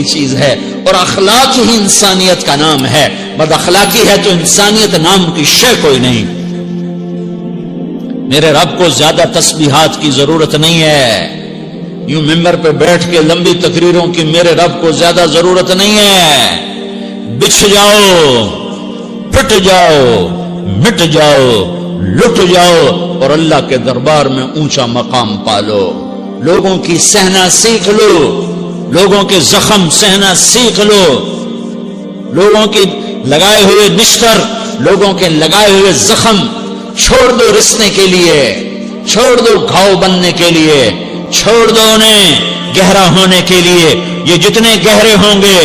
چیز ہے، اور اخلاق ہی انسانیت کا نام ہے. بد اخلاقی ہے تو انسانیت نام کی شے کوئی نہیں. میرے رب کو زیادہ تسبیحات کی ضرورت نہیں ہے. یوں ممبر پہ بیٹھ کے لمبی تقریروں کی میرے رب کو زیادہ ضرورت نہیں ہے. بچھ جاؤ، پٹ جاؤ، مٹ جاؤ، لٹ جاؤ اور اللہ کے دربار میں اونچا مقام پالو. لوگوں کی سہنا سیکھ لو، لوگوں کے زخم سہنا سیکھ لو، لوگوں کے لگائے ہوئے نشتر، لوگوں کے لگائے ہوئے زخم چھوڑ دو رسنے کے لیے، چھوڑ دو گھاؤ بننے کے لیے، چھوڑ دو انہیں گہرا ہونے کے لیے. یہ جتنے گہرے ہوں گے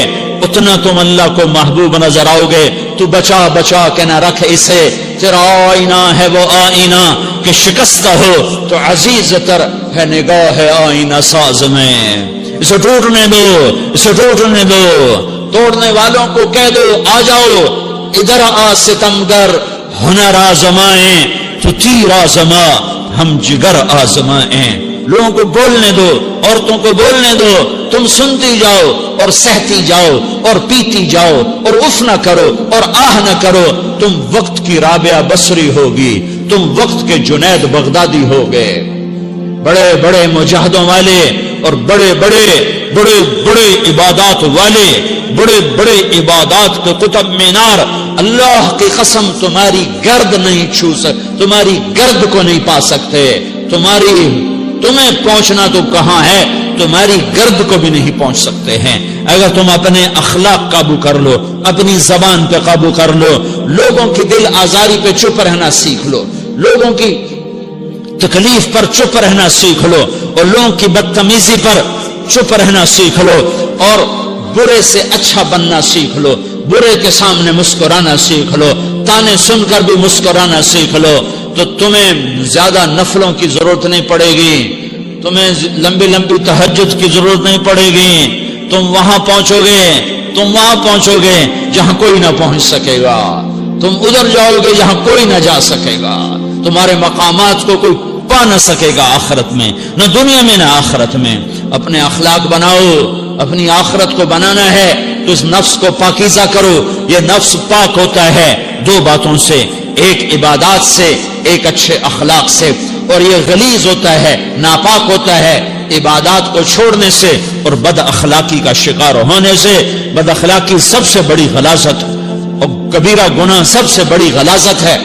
اتنا تم اللہ کو محبوب نظر آؤ گے. تو بچا بچا کے نہ رکھ اسے، تیرا آئینہ ہے وہ آئینہ کہ شکستہ ہو تو عزیز تر ہے نگاہ آئینہ ساز میں. اسے ٹوٹنے دو، اسے ٹوٹنے دو. توڑنے والوں کو کہہ دو آ جاؤ ادھر آ ستمگر، ہنر آزمائیں تو تیر آزما، ہم جگر آزمائیں. لوگوں کو بولنے دو، عورتوں کو بولنے دو، تم سنتی جاؤ اور سہتی جاؤ اور پیتی جاؤ اور اف نہ کرو اور آہ نہ کرو. تم وقت کی رابعہ بصری ہوگی، تم وقت کے جنید بغدادی ہوگے. بڑے بڑے مجاہدوں والے اور بڑے بڑے بڑے بڑے عبادات والے، بڑے بڑے عبادات کے قطب مینار، اللہ کی قسم تمہاری گرد نہیں چھو سکتے، تمہاری گرد کو نہیں پا سکتے. تمہیں پہنچنا تو کہاں ہے، تمہاری گرد کو بھی نہیں پہنچ سکتے ہیں. اگر تم اپنے اخلاق قابو کر لو، اپنی زبان پہ قابو کر لو، لوگوں کی دل آزاری پہ چپ رہنا سیکھ لو، لوگوں کی تکلیف پر چپ رہنا سیکھ لو اور لوگوں کی بدتمیزی پر چپ رہنا سیکھ لو اور برے سے اچھا بننا سیکھ لو، برے کے سامنے مسکرانا سیکھ لو، تانے سن کر بھی مسکرانا سیکھ لو، تو تمہیں زیادہ نفلوں کی ضرورت نہیں پڑے گی، تمہیں لمبی لمبی تہجد کی ضرورت نہیں پڑے گی. تم وہاں پہنچو گے، تم وہاں پہنچو گے جہاں کوئی نہ پہنچ سکے گا. تم ادھر جاؤ گے جہاں کوئی نہ جا سکے گا. تمہارے مقامات کو کوئی پا نہ سکے گا آخرت میں، نہ دنیا میں نہ آخرت میں. اپنے اخلاق بناؤ، اپنی آخرت کو بنانا ہے تو اس نفس کو پاکیزہ کرو. یہ نفس پاک ہوتا ہے دو باتوں سے، ایک عبادات سے، ایک اچھے اخلاق سے، اور یہ غلیظ ہوتا ہے، ناپاک ہوتا ہے عبادات کو چھوڑنے سے اور بد اخلاقی کا شکار ہونے سے. بد اخلاقی سب سے بڑی غلاظت اور کبیرہ گناہ سب سے بڑی غلاظت ہے،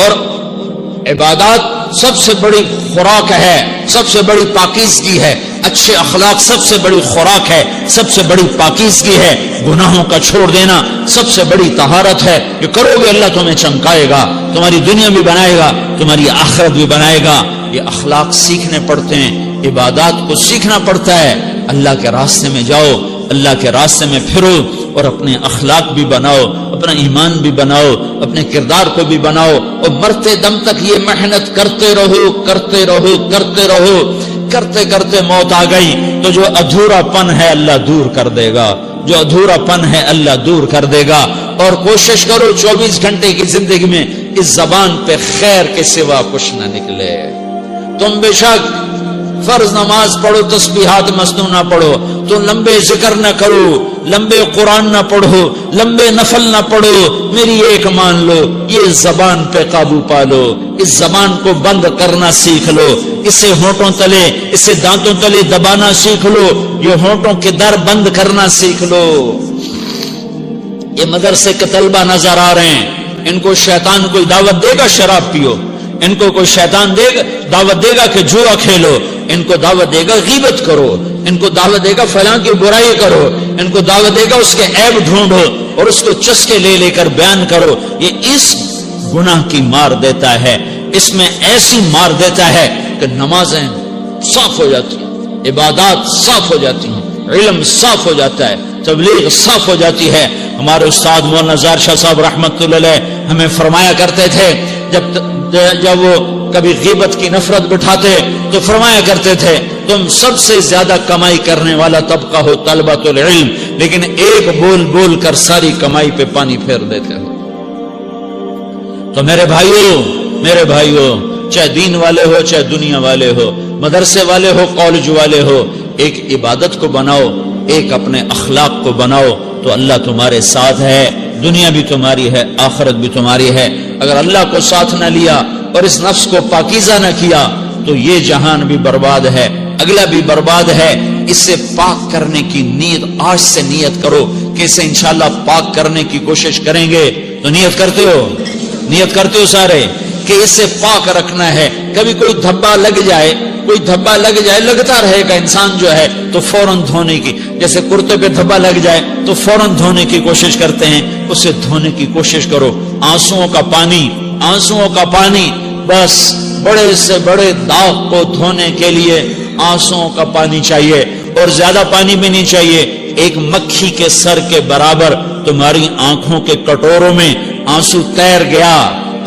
اور عبادات سب سے بڑی خوراک ہے، سب سے بڑی پاکیزگی ہے. اچھے اخلاق سب سے بڑی خوراک ہے، سب سے بڑی پاکیزگی ہے. گناہوں کا چھوڑ دینا سب سے بڑی طہارت ہے. یہ کرو گے اللہ تمہیں چمکائے گا، تمہاری دنیا بھی بنائے گا، تمہاری آخرت بھی بنائے گا. یہ اخلاق سیکھنے پڑتے ہیں، عبادات کو سیکھنا پڑتا ہے. اللہ کے راستے میں جاؤ، اللہ کے راستے میں پھرو اور اپنے اخلاق بھی بناؤ، اپنا ایمان بھی بناؤ، اپنے کردار کو بھی بناؤ، اور مرتے دم تک یہ محنت کرتے رہو کرتے رہو کرتے رہو. کرتے کرتے موت آ گئی تو جو ادھورا پن ہے اللہ دور کر دے گا، جو ادھورا پن ہے اللہ دور کر دے گا. اور کوشش کرو 24 گھنٹے کی زندگی میں اس زبان پہ خیر کے سوا کچھ نہ نکلے. تم بے شک فرض نماز پڑھو، تسبیحات مسنون نہ پڑھو، تو لمبے ذکر نہ کرو، لمبے قرآن نہ پڑھو، لمبے نفل نہ پڑھو. میری ایک مان لو، یہ زبان پہ قابو پالو، اس زبان کو بند کرنا سیکھ لو، اسے ہونٹوں تلے، اسے دانتوں تلے دبانا سیکھ لو، یہ ہونٹوں کے در بند کرنا سیکھ لو. یہ مدرسے کے طلبہ نظر آ رہے ہیں، ان کو شیطان کوئی دعوت دے گا شراب پیو، ان کو کوئی شیطان دعوت دے گا کہ جوا کھیلو، ان کو دعوت دے گا غیبت کرو، ان کو دعوت دے گا فلاں کی برائی کرو، ان کو دعوت دے گا اس کے عیب ڈھونڈو اور اس کو چسکے لے لے کر بیان کرو. یہ اس گناہ کی مار دیتا ہے، اس میں ایسی مار دیتا ہے کہ نمازیں صاف ہو جاتی ہیں، عبادات صاف ہو جاتی ہیں، علم صاف ہو جاتا ہے، تبلیغ صاف ہو جاتی ہے. ہمارے استاد مولانا زار شاہ صاحب رحمت اللہ علیہ ہمیں فرمایا کرتے تھے، جب وہ کبھی غیبت کی نفرت بٹھاتے تو فرمایا کرتے تھے تم سب سے زیادہ کمائی کرنے والا طبقہ ہو طلبۃ العلم، لیکن ایک بول بول کر ساری کمائی پہ پانی پھیر دیتے ہو. تو میرے بھائیو چاہے دین والے ہو چاہے دنیا والے ہو، مدرسے والے ہو کالج والے ہو، ایک عبادت کو بناؤ، ایک اپنے اخلاق کو بناؤ تو اللہ تمہارے ساتھ ہے، دنیا بھی تمہاری ہے، آخرت بھی تمہاری ہے۔ اگر اللہ کو ساتھ نہ لیا اور اس نفس کو پاکیزہ نہ کیا تو یہ جہان بھی برباد ہے، اگلا بھی برباد ہے۔ اسے پاک کرنے کی نیت آج سے نیت کرو کہ اسے انشاءاللہ پاک کرنے کی کوشش کریں گے۔ تو نیت کرتے ہو؟ نیت کرتے ہو سارے کہ اسے پاک رکھنا ہے۔ کبھی کوئی دھبا لگ جائے، کوئی دھبا لگ جائے، لگتا رہے گا انسان جو ہے تو فوراً دھونے کی، جیسے کرتے پہ دھبا لگ جائے تو فوراً دھونے کی کوشش کرتے ہیں، اسے دھونے کی کوشش کرو۔ آنسوؤں کا پانی، آنسوؤں کا پانی، بس بڑے سے بڑے داغ کو دھونے کے لیے آنسوؤں کا پانی چاہیے، اور زیادہ پانی بھی نہیں چاہیے۔ ایک مکھی کے سر کے برابر تمہاری آنکھوں کے کٹوروں میں آنسو تیر گیا،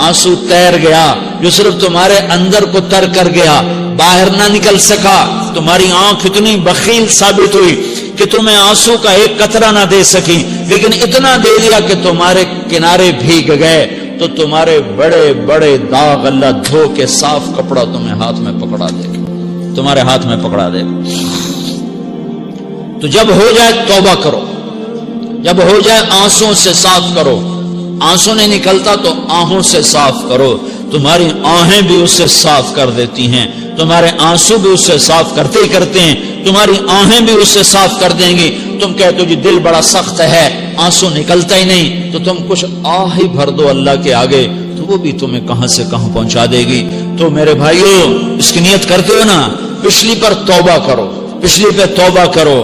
آنسو تیر گیا جو صرف تمہارے اندر کو تر کر گیا، باہر نہ نکل سکا۔ تمہاری آنکھ اتنی بخیل ثابت ہوئی کہ تمہیں آنسو کا ایک قطرہ نہ دے سکی، لیکن اتنا دے دیا کہ تمہارے کنارے بھیگ گئے۔ تو تمہارے بڑے بڑے داغ اللہ دھو کے صاف کپڑا تمہیں ہاتھ میں پکڑا دے گا، تمہارے ہاتھ میں پکڑا دے گا۔ تو جب ہو جائے توبہ کرو، جب ہو جائے آنسوں سے صاف کرو۔ آنسو نہیں نکلتا تو آہوں سے صاف کرو، تمہاری آہیں بھی اسے صاف کر دیتی ہیں، تمہارے آنسو بھی اسے صاف کرتے ہی کرتے ہیں، تمہاری آہیں بھی اسے صاف کر دیں گی۔ تم کہتے ہو جی دل بڑا سخت ہے، آنسو نکلتا ہی نہیں، تو تم کچھ آہ ہی بھر دو اللہ کے آگے، تو وہ بھی تمہیں کہاں سے کہاں پہنچا دے گی۔ تو میرے بھائیو اس کی نیت کرتے ہو نا، پچھلی پر توبہ کرو، پچھلی پہ توبہ کرو۔